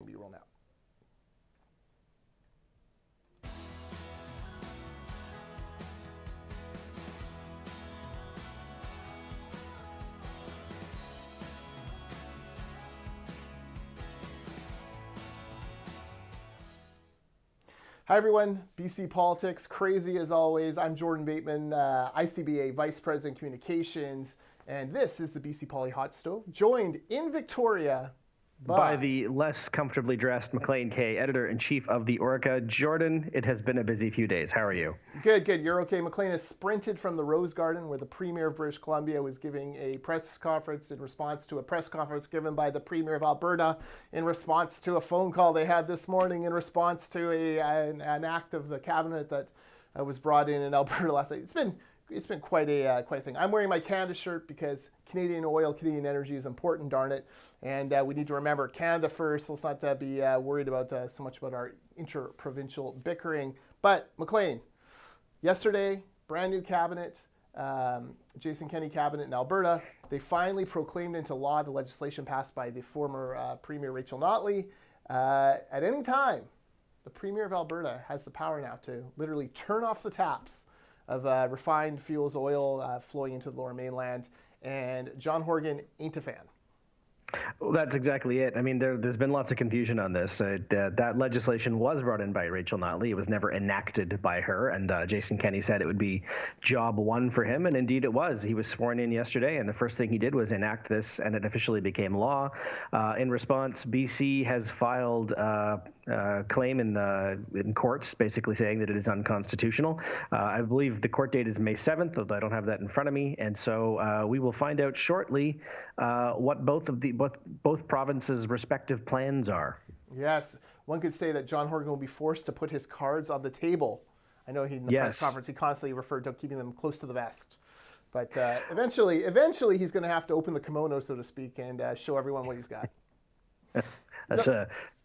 B-roll now. Hi everyone, BC Politics, crazy as always. I'm Jordan Bateman, ICBA Vice President Communications, and this is the BC Poly Hot Stove, joined in Victoria by the less comfortably dressed Maclean K, editor-in-chief of the Orca. Jordan, it has been a busy few days. How are you? Good. You're okay. Maclean has sprinted from the Rose Garden where the Premier of British Columbia was giving a press conference in response to a press conference given by the Premier of Alberta in response to a phone call they had this morning in response to an act of the cabinet that was brought in Alberta last night. It's been quite a thing. I'm wearing my Canada shirt because Canadian oil, Canadian energy is important, darn it. And we need to remember Canada first. Let's not be worried about so much about our inter-provincial bickering. But Maclean, yesterday, brand new cabinet, Jason Kenney cabinet in Alberta. They finally proclaimed into law the legislation passed by the former Premier Rachel Notley. At any time, the Premier of Alberta has the power now to literally turn off the taps of refined fuels oil flowing into the Lower Mainland, and John Horgan ain't a fan. Well, that's exactly it. I mean, there's been lots of confusion on this. That legislation was brought in by Rachel Notley. It was never enacted by her, and Jason Kenney said it would be job one for him, and indeed it was. He was sworn in yesterday, and the first thing he did was enact this, and it officially became law. In response, BC has filed a claim in courts, basically saying that it is unconstitutional. I believe the court date is May 7th, although I don't have that in front of me, and so we will find out shortly what both provinces' respective plans are. Yes, one could say that John Horgan will be forced to put his cards on the table. I know in the press conference he constantly referred to keeping them close to the vest. But eventually he's going to have to open the kimono, so to speak, and show everyone what he's got. It's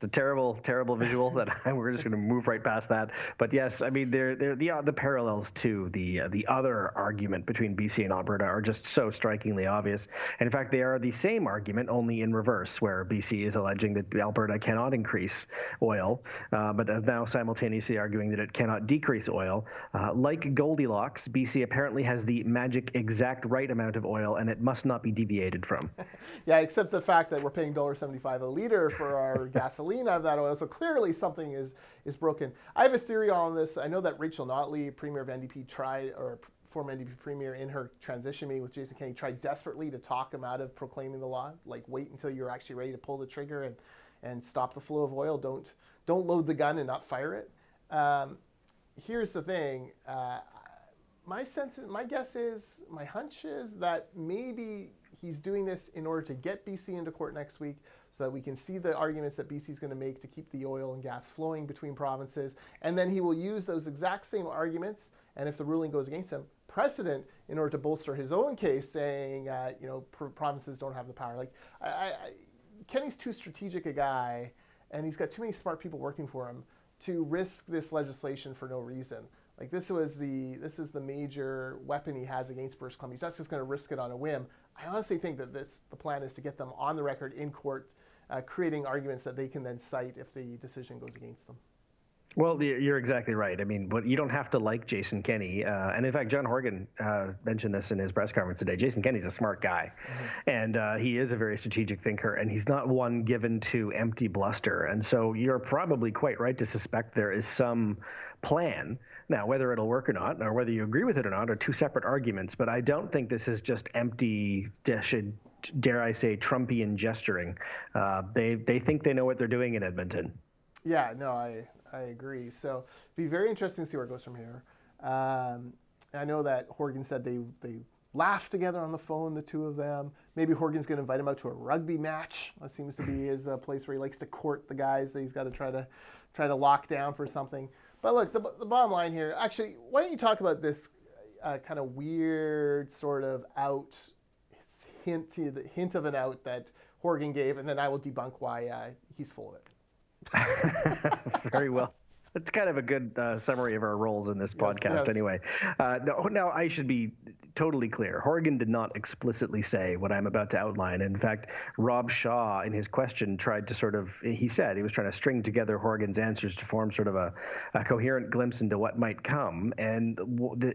a terrible, terrible visual that we're just going to move right past that. But yes, I mean, the parallels to the other argument between BC and Alberta are just so strikingly obvious. And in fact, they are the same argument, only in reverse, where BC is alleging that Alberta cannot increase oil, but is now simultaneously arguing that it cannot decrease oil. Like Goldilocks, BC apparently has the magic exact right amount of oil, and it must not be deviated from. Yeah, except the fact that we're paying $1.75 a liter for our gasoline out of that oil, so clearly something is broken. I have a theory on this. I know that Rachel Notley, Premier of NDP, former NDP Premier, in her transition meeting with Jason Kenney, tried desperately to talk him out of proclaiming the law. Like, wait until you're actually ready to pull the trigger and stop the flow of oil. Don't load the gun and not fire it. Here's the thing. My hunch is that maybe he's doing this in order to get BC into court next week so that we can see the arguments that BC is going to make to keep the oil and gas flowing between provinces. And then he will use those exact same arguments, and if the ruling goes against him, precedent in order to bolster his own case, saying, provinces don't have the power. Like, Kenny's too strategic a guy, and he's got too many smart people working for him to risk this legislation for no reason. Like, this is the major weapon he has against British Columbia. He's not just going to risk it on a whim. I honestly think that the plan is to get them on the record in court, creating arguments that they can then cite if the decision goes against them. Well, you're exactly right. I mean, but you don't have to like Jason Kenney. And in fact, John Horgan mentioned this in his press conference today. Jason Kenney's a smart guy, and he is a very strategic thinker, and he's not one given to empty bluster. And so you're probably quite right to suspect there is some plan. Now, whether it'll work or not, or whether you agree with it or not, are two separate arguments. But I don't think this is just empty, dare I say, Trumpian gesturing. They think they know what they're doing in Edmonton. Yeah, no, I agree. So it'd be very interesting to see where it goes from here. I know that Horgan said they laughed together on the phone, the two of them. Maybe Horgan's going to invite him out to a rugby match. That seems to be his place where he likes to court the guys that he's got to try to lock down for something. But look, the bottom line here, actually, why don't you talk about this kind of weird sort of hint of an out that Horgan gave, and then I will debunk why he's full of it. Very well. That's kind of a good summary of our roles in this podcast, yes. anyway. Now, I should be totally clear. Horgan did not explicitly say what I'm about to outline. In fact, Rob Shaw, in his question, tried to he said he was trying to string together Horgan's answers to form sort of a coherent glimpse into what might come. And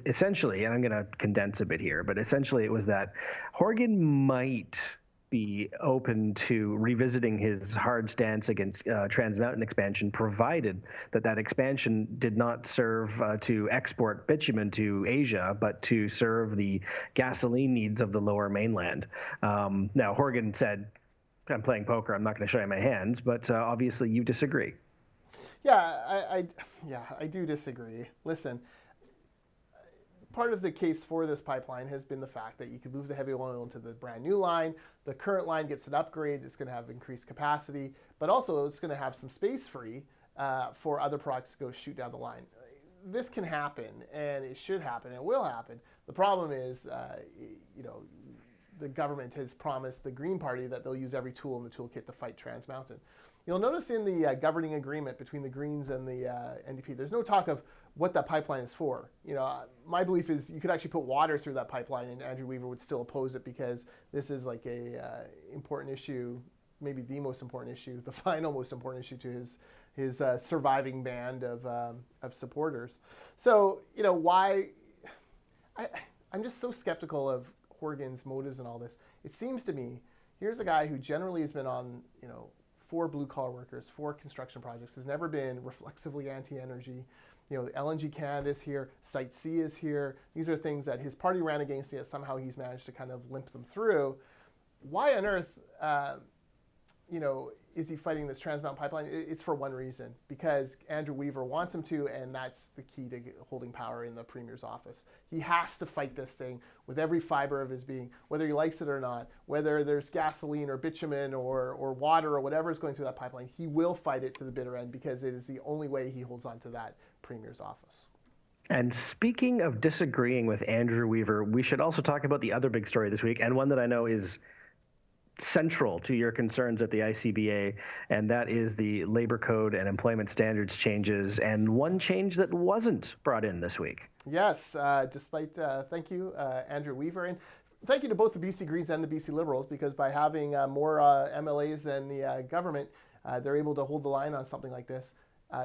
essentially, and I'm going to condense a bit here, but essentially it was that Horgan might be open to revisiting his hard stance against Trans Mountain expansion, provided that expansion did not serve to export bitumen to Asia, but to serve the gasoline needs of the Lower Mainland. Now, Horgan said, "I'm playing poker. I'm not going to show you my hands," but obviously you disagree. Yeah, I do disagree. Listen, part of the case for this pipeline has been the fact that you could move the heavy oil into the brand new line. The current line gets an upgrade. It's going to have increased capacity, but also it's going to have some space free for other products to go shoot down the line. This can happen, and it should happen, and it will happen. The problem is, the government has promised the Green Party that they'll use every tool in the toolkit to fight Trans Mountain. You'll notice in the governing agreement between the Greens and the NDP, there's no talk of what that pipeline is for. My belief is you could actually put water through that pipeline and Andrew Weaver would still oppose it because this is like a important issue, maybe the most important issue, the final most important issue to his surviving band of supporters. So, why... I'm just so skeptical of Horgan's motives and all this. It seems to me, here's a guy who generally has been on, for blue-collar workers, for construction projects, has never been reflexively anti-energy. The LNG Canada is here, Site C is here. These are things that his party ran against, yet somehow he's managed to kind of limp them through. Why on earth, is he fighting this Trans Mountain pipeline? It's for one reason, because Andrew Weaver wants him to, and that's the key to holding power in the Premier's office. He has to fight this thing with every fiber of his being, whether he likes it or not, whether there's gasoline or bitumen or water or whatever is going through that pipeline, he will fight it to the bitter end because it is the only way he holds on to that Premier's office. And speaking of disagreeing with Andrew Weaver, we should also talk about the other big story this week, and one that I know is central to your concerns at the ICBA, and that is the labor code and employment standards changes, and one change that wasn't brought in this week. Yes, thank you, Andrew Weaver, and thank you to both the BC Greens and the BC Liberals, because by having more MLAs than the government, they're able to hold the line on something like this.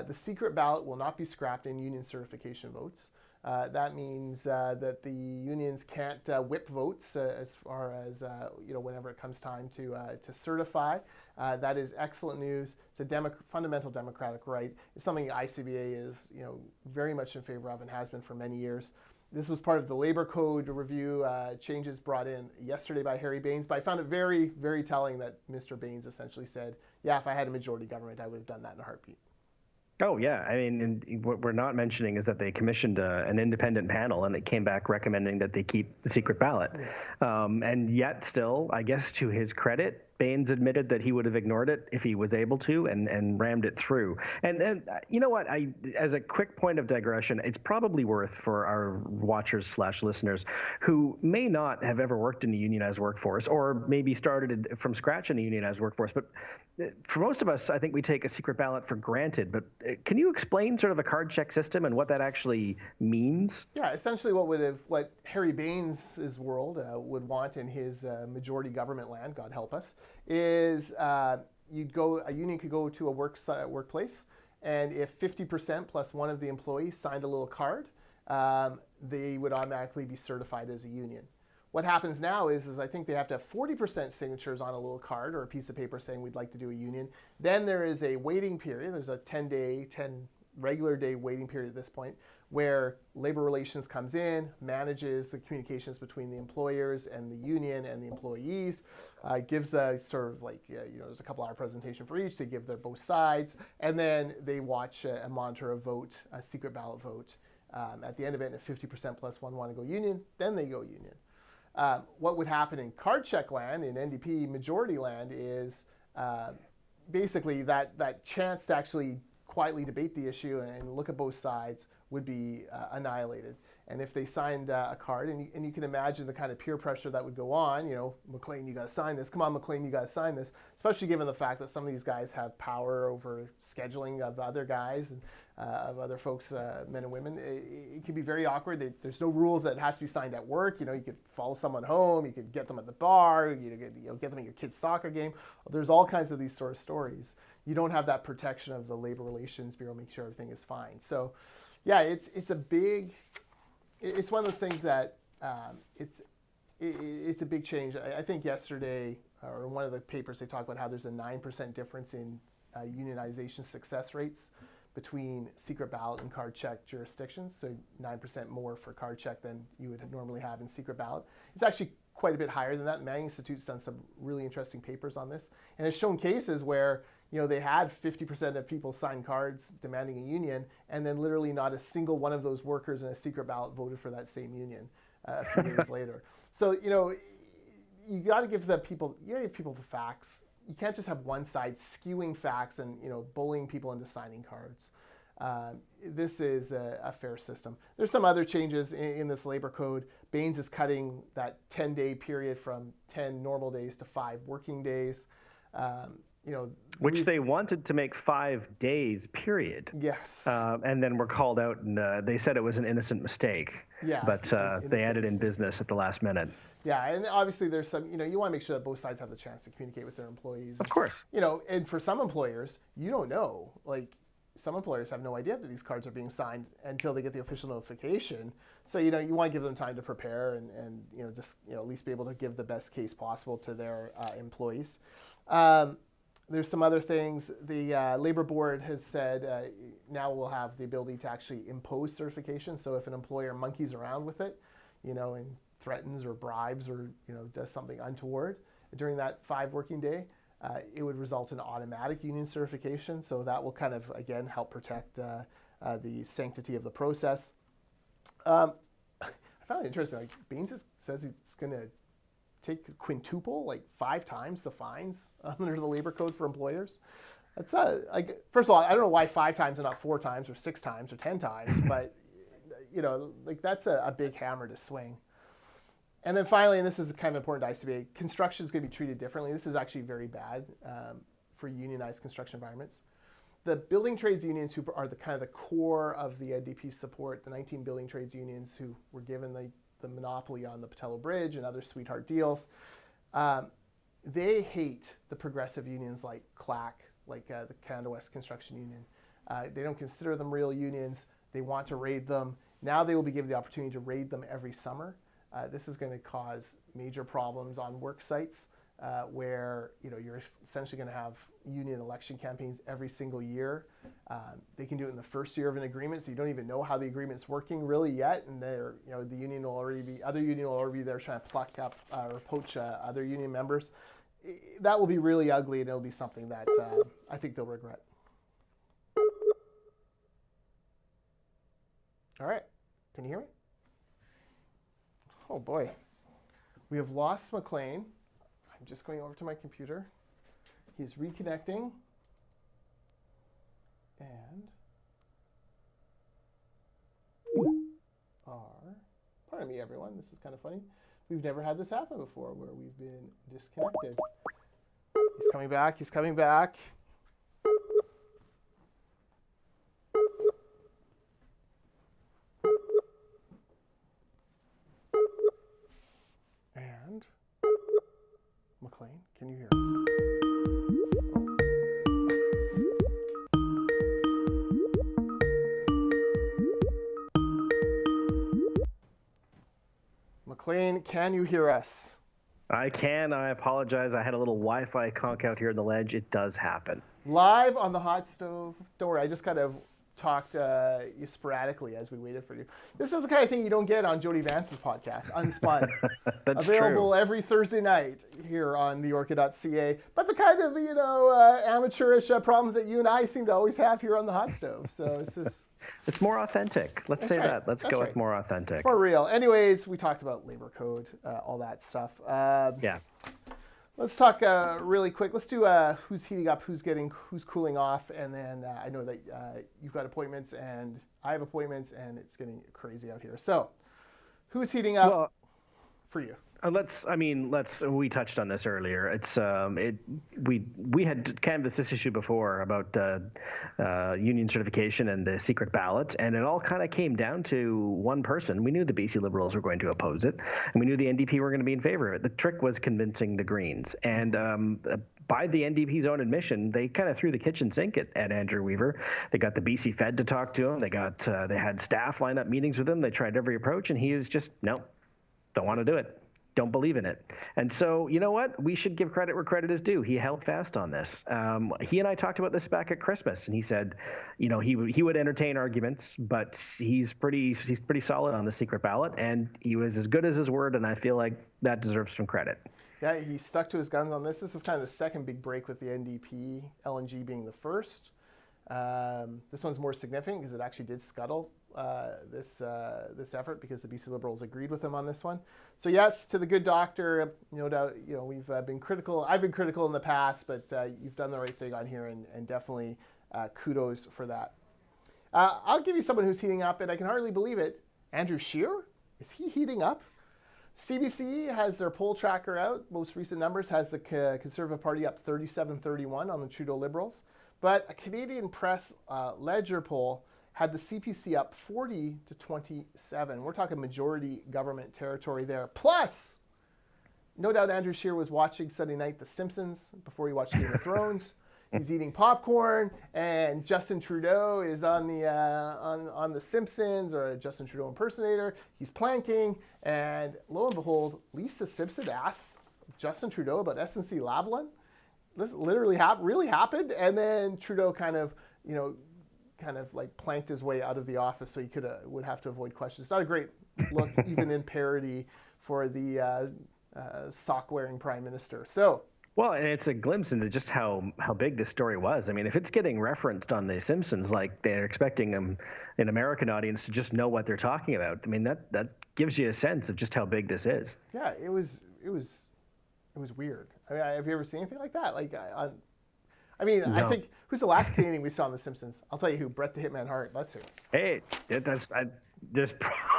The secret ballot will not be scrapped in union certification votes. That means that the unions can't whip votes as far as whenever it comes time to certify. That is excellent news. It's a fundamental democratic right. It's something the ICBA is very much in favor of and has been for many years. This was part of the labor code review changes brought in yesterday by Harry Bains. But I found it very, very telling that Mr. Bains essentially said, "Yeah, if I had a majority government, I would have done that in a heartbeat." Oh, yeah. I mean, and what we're not mentioning is that they commissioned an independent panel, and it came back recommending that they keep the secret ballot. And yet still, I guess to his credit, Bains admitted that he would have ignored it if he was able to, and rammed it through. And you know what? As a quick point of digression, it's probably worth for our watchers/listeners who may not have ever worked in a unionized workforce, or maybe started from scratch in a unionized workforce. But for most of us, I think we take a secret ballot for granted. But can you explain sort of a card check system and what that actually means? Yeah, essentially what Harry Bains' world would want in his majority government land, God help us, is a union could go to a workplace, and if 50% plus one of the employees signed a little card, they would automatically be certified as a union. What happens now is I think they have to have 40% signatures on a little card or a piece of paper saying we'd like to do a union. Then there is a waiting period. There's a 10 regular day waiting period at this point, where labor relations comes in, manages the communications between the employers and the union and the employees, gives a sort of there's a couple hour presentation for each. They give their both sides, and then they watch and monitor a vote, a secret ballot vote. At the end of it, if 50% plus one want to go union, then they go union. What would happen in card check land, in NDP majority land, is basically that chance to actually quietly debate the issue and look at both sides would be annihilated. And if they signed a card, and you can imagine the kind of peer pressure that would go on, Maclean, you got to sign this. Come on, Maclean, you got to sign this. Especially given the fact that some of these guys have power over scheduling of other guys and of other folks, men and women. It can be very awkward. There's no rules that it has to be signed at work. You could follow someone home. You could get them at the bar. Get them at your kid's soccer game. There's all kinds of these sort of stories. You don't have that protection of the Labor Relations Bureau, make sure everything is fine. So, yeah, it's a big. It's one of those things that it's a big change. I think yesterday, or in one of the papers, they talk about how there's a 9% difference in unionization success rates between secret ballot and card check jurisdictions. So 9% more for card check than you would normally have in secret ballot. It's actually quite a bit higher than that. The Manning Institute's done some really interesting papers on this, and it's shown cases where they had 50% of people sign cards demanding a union, and then literally not a single one of those workers in a secret ballot voted for that same union a few years later. So, you got to give people the facts. You can't just have one side skewing facts and, bullying people into signing cards. This is a fair system. There's some other changes in this labor code. Baines is cutting that 10-day period from 10 normal days to 5 working days. Which they wanted to make 5 days, period. Yes. And then were called out, and they said it was an innocent mistake. Yeah. But they added in business at the last minute. Yeah, and obviously there's some, you want to make sure that both sides have the chance to communicate with their employees. Of course. And for some employers, you don't know. Like, some employers have no idea that these cards are being signed until they get the official notification. So, you want to give them time to prepare and just, at least be able to give the best case possible to their employees. There's some other things. The Labor Board has said now we'll have the ability to actually impose certification. So if an employer monkeys around with it, and threatens or bribes or does something untoward during that 5 working day, it would result in automatic union certification. So that will kind of, again, help protect the sanctity of the process. I found it interesting. Like, Baines says he's going to take quintuple, like 5 times the fines under the labor code for employers. That's first of all, I don't know why 5 times and not 4 times or 6 times or 10 times, but that's a big hammer to swing. And then finally, and this is kind of important to ICBA, construction is going to be treated differently. This is actually very bad for unionized construction environments. The building trades unions, who are the kind of the core of the NDP support, the 19 building trades unions who were given the monopoly on the Patello Bridge and other sweetheart deals, they hate the progressive unions like CLAC, like the Canada West Construction Union. They don't consider them real unions. They want to raid them. Now they will be given the opportunity to raid them every summer. This is going to cause major problems on work sites where you're essentially going to have union election campaigns every single year. They can do it in the first year of an agreement, so you don't even know how the agreement's working really yet, and the union will already be there trying to pluck up or poach other union members. That will be really ugly, and it'll be something that I think they'll regret. All right, can you hear me? Oh boy, we have lost Maclean. I'm just going over to my computer. He's reconnecting. And pardon me everyone, this is kind of funny. We've never had this happen before where we've been disconnected. He's coming back, he's coming back. And Maclean, can you hear us? Maclean, can you hear us? I can. I apologize. I had a little Wi-Fi conk out here in the ledge. It does happen. Live on the hot stove. Don't worry, I just kind of talked sporadically as we waited for you. This is the kind of thing you don't get on Jody Vance's podcast, Unspun. That's available true. Every Thursday night here on theorca.ca. But the kind of, amateurish problems that you and I seem to always have here on the hot stove. So it's just... It's more authentic. Let's say that. Let's go with more authentic. It's more real. Anyways, we talked about labor code, all that stuff. Yeah. Let's talk really quick. Let's do who's heating up, who's cooling off, and then I know that you've got appointments and I have appointments, and it's getting crazy out here. So, who's heating up for you? We touched on this earlier. We had canvassed this issue before about union certification and the secret ballot, and it all kind of came down to one person. We knew the BC Liberals were going to oppose it, and we knew the NDP were going to be in favor of it. The trick was convincing the Greens, and by the NDP's own admission, they kind of threw the kitchen sink at Andrew Weaver. They got the BC Fed to talk to him. They had staff line up meetings with him. They tried every approach, and he was just, no, don't want to do it. Don't believe in it. And so, you know what? We should give credit where credit is due. He held fast on this. He and I talked about this back at Christmas, and he said, he would entertain arguments, but he's pretty solid on the secret ballot, and he was as good as his word, and I feel like that deserves some credit. Yeah, he stuck to his guns on this. This is kind of the second big break with the NDP, LNG being the first. This one's more significant because it actually did scuttle this effort because the BC Liberals agreed with him on this one. So yes, to the good doctor, no doubt. We've been critical. I've been critical in the past, but you've done the right thing on here, and definitely kudos for that. I'll give you someone who's heating up, and I can hardly believe it. Andrew Scheer, is he heating up? CBC has their poll tracker out. Most recent numbers has the Conservative Party up 37-31 on the Trudeau Liberals. But a Canadian Press Ledger poll had the CPC up 40-27. We're talking majority government territory there. Plus, no doubt Andrew Scheer was watching Sunday night The Simpsons before he watched Game of Thrones. He's eating popcorn, and Justin Trudeau is on The Simpsons, or a Justin Trudeau impersonator. He's planking, and lo and behold, Lisa Simpson asks Justin Trudeau about SNC Lavalin. This literally really happened, and then Trudeau kind of like planked his way out of the office, so he would have to avoid questions. It's not a great look, even in parody, for the sock-wearing prime minister. So. Well, and it's a glimpse into just how big this story was. I mean, if it's getting referenced on The Simpsons, like they're expecting an American audience to just know what they're talking about. I mean, that gives you a sense of just how big this is. Yeah, it was weird. I mean, have you ever seen anything like that? No. I think, who's the last Canadian we saw on The Simpsons? I'll tell you who, Bret the Hitman Hart. That's who. Hey,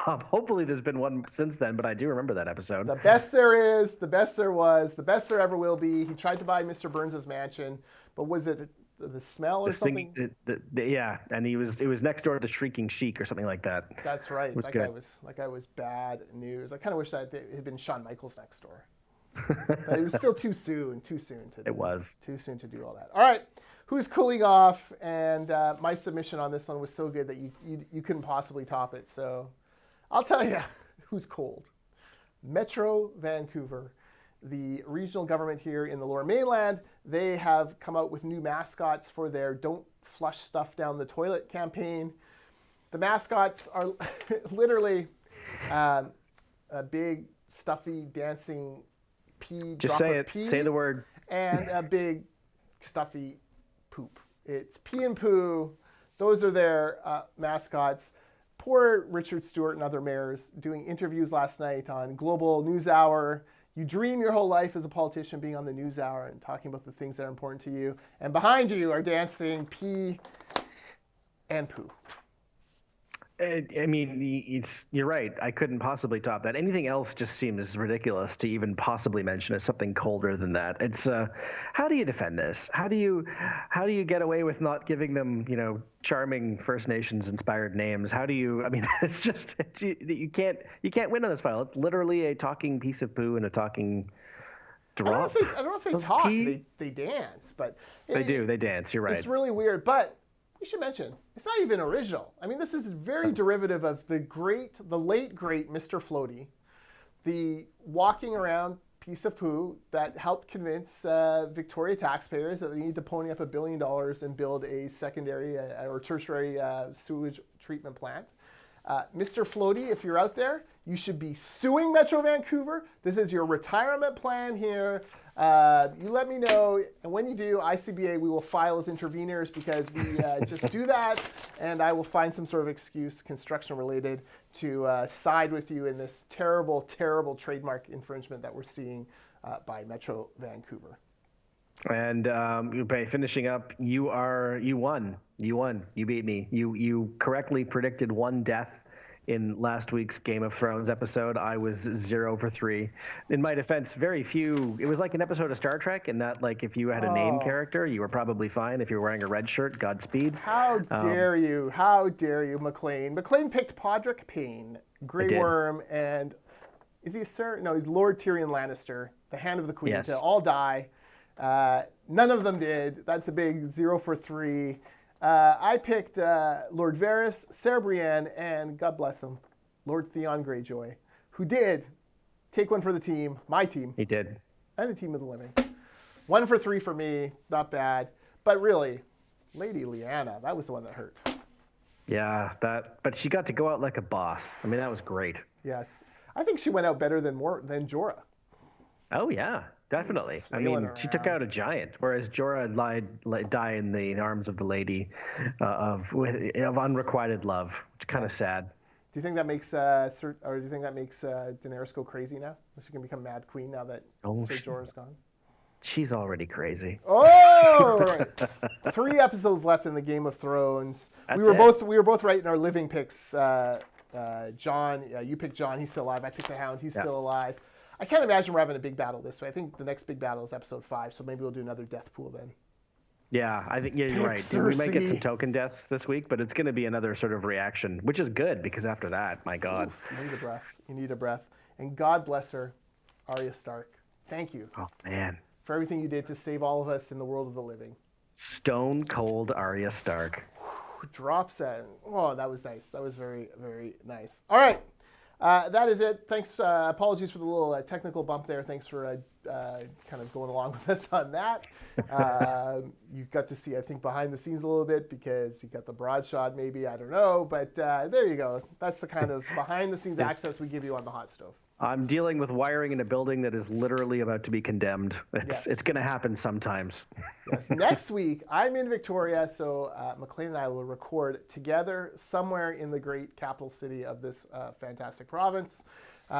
hopefully there's been one since then, but I do remember that episode. The best there is, the best there was, the best there ever will be. He tried to buy Mr. Burns' mansion, but was it the smell or something? Yeah, and it was next door to the Shrieking Sheik or something like that. That's right. That guy was bad news. I kind of wish that it had been Shawn Michaels next door. But it was still too soon to It was. Too soon to do all that. All right, who's cooling off? And my submission on this one was so good that you couldn't possibly top it. So I'll tell you who's cold. Metro Vancouver, the regional government here in the Lower Mainland, they have come out with new mascots for their Don't Flush Stuff Down the Toilet campaign. The mascots are literally a big, stuffy, dancing pee. Just say it. Say the word. And a big, stuffy poop. It's Pee and Poo. Those are their mascots. Poor Richard Stewart and other mayors doing interviews last night on Global News Hour. You dream your whole life as a politician being on the News Hour and talking about the things that are important to you. And behind you are dancing Pee and Poo. I mean, you're right. I couldn't possibly top that. Anything else just seems ridiculous to even possibly mention as something colder than that. It's how do you defend this? How do you get away with not giving them, charming First Nations inspired names? How do you? I mean, it's just you can't win on this file. It's literally a talking piece of poo and a talking drop. I don't know if they talk. They dance, but they do. They dance. You're right. It's really weird, but. We should mention, it's not even original. I mean, this is very derivative of the late great Mr. Floaty, the walking around piece of poo that helped convince Victoria taxpayers that they need to pony up $1 billion and build a secondary or tertiary sewage treatment plant. Mr. Floaty, if you're out there, you should be suing Metro Vancouver. This is your retirement plan here. You let me know, and when you do, ICBA, we will file as interveners because we just do that, and I will find some sort of excuse, construction-related, to side with you in this terrible, terrible trademark infringement that we're seeing by Metro Vancouver. And by finishing up, you won. You beat me. You correctly predicted one death in last week's Game of Thrones episode. I was 0 for 3. In my defense, very few. It was like an episode of Star Trek in that, like, if you had a name character, you were probably fine. If you were wearing a red shirt, Godspeed. How dare you? How dare you, Maclean? Maclean picked Podrick Payne, Grey Worm, and is he a Sir? No, he's Lord Tyrion Lannister, the Hand of the Queen, to all die. None of them did. That's a big 0 for 3. I picked Lord Varys, Sarah Brienne, and God bless him, Lord Theon Greyjoy, who did take one for the team, my team. He did. And the team of the living. 1 for 3 for me, not bad. But really, Lady Lyanna, that was the one that hurt. Yeah, but she got to go out like a boss. I mean, that was great. Yes. I think she went out better than Jorah. Oh, yeah. Definitely. I mean, she took out a giant, whereas Jorah died in the arms of the lady of unrequited love, which is kind of sad. Do you think that makes Daenerys go crazy now? Is she gonna become Mad Queen now that Sir Jorah's gone? She's already crazy. Oh, right. 3 episodes left in the Game of Thrones. We were both right in our living picks. John, you picked John. He's still alive. I picked the Hound. He's still alive. I can't imagine we're having a big battle this way. I think the next big battle is episode 5, so maybe we'll do another death pool then. Yeah, I think you're right. Cersei. We might get some token deaths this week, but it's going to be another sort of reaction, which is good because after that, my God. Oof, you need a breath. You need a breath. And God bless her, Arya Stark. Thank you. Oh, man. For everything you did to save all of us in the world of the living. Stone cold Arya Stark. Drops in. Oh, that was nice. That was very, very nice. All right. That is it. Thanks. Apologies for the little technical bump there. Thanks for kind of going along with us on that. You got to see, I think, behind the scenes a little bit because you got the broad shot, maybe. I don't know. But there you go. That's the kind of behind the scenes access we give you on the Hot Stove. I'm dealing with wiring in a building that is literally about to be condemned. It's going to happen sometimes. Yes. Next week, I'm in Victoria, so Maclean and I will record together somewhere in the great capital city of this fantastic province.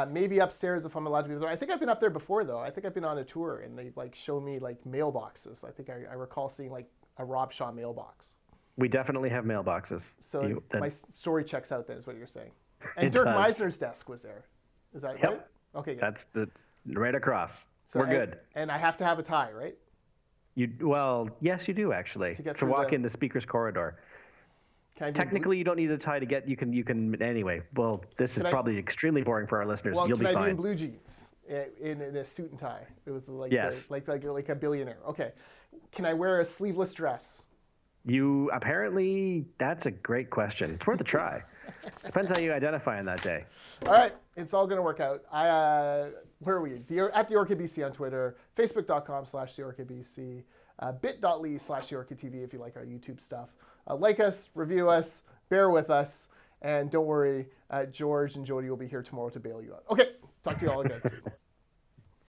Maybe upstairs if I'm allowed to be there. I think I've been up there before, though. I think I've been on a tour, and they've shown me mailboxes. I think I recall seeing a Rob Shaw mailbox. We definitely have mailboxes. So my story checks out then, is what you're saying. And Dirk Meisner's desk was there. Is that right? Okay, good. That's right across. So, we're good. And I have to have a tie, right? Yes, you do actually. To walk in the speaker's corridor. Technically, you don't need a tie to get. You can anyway. Well, this is probably extremely boring for our listeners. You'll be fine. Can I be in blue jeans, in a suit and tie, with like a billionaire? Okay. Can I wear a sleeveless dress? You apparently. That's a great question. It's worth a try. Depends how you identify on that day. All right, it's all going to work out. Where are we? At the Orchid BC on Twitter, Facebook.com/theorchidbc, bit.ly/theorchidtv if you like our YouTube stuff. Like us, review us, bear with us, and don't worry, George and Jody will be here tomorrow to bail you out. Okay, talk to you all again soon.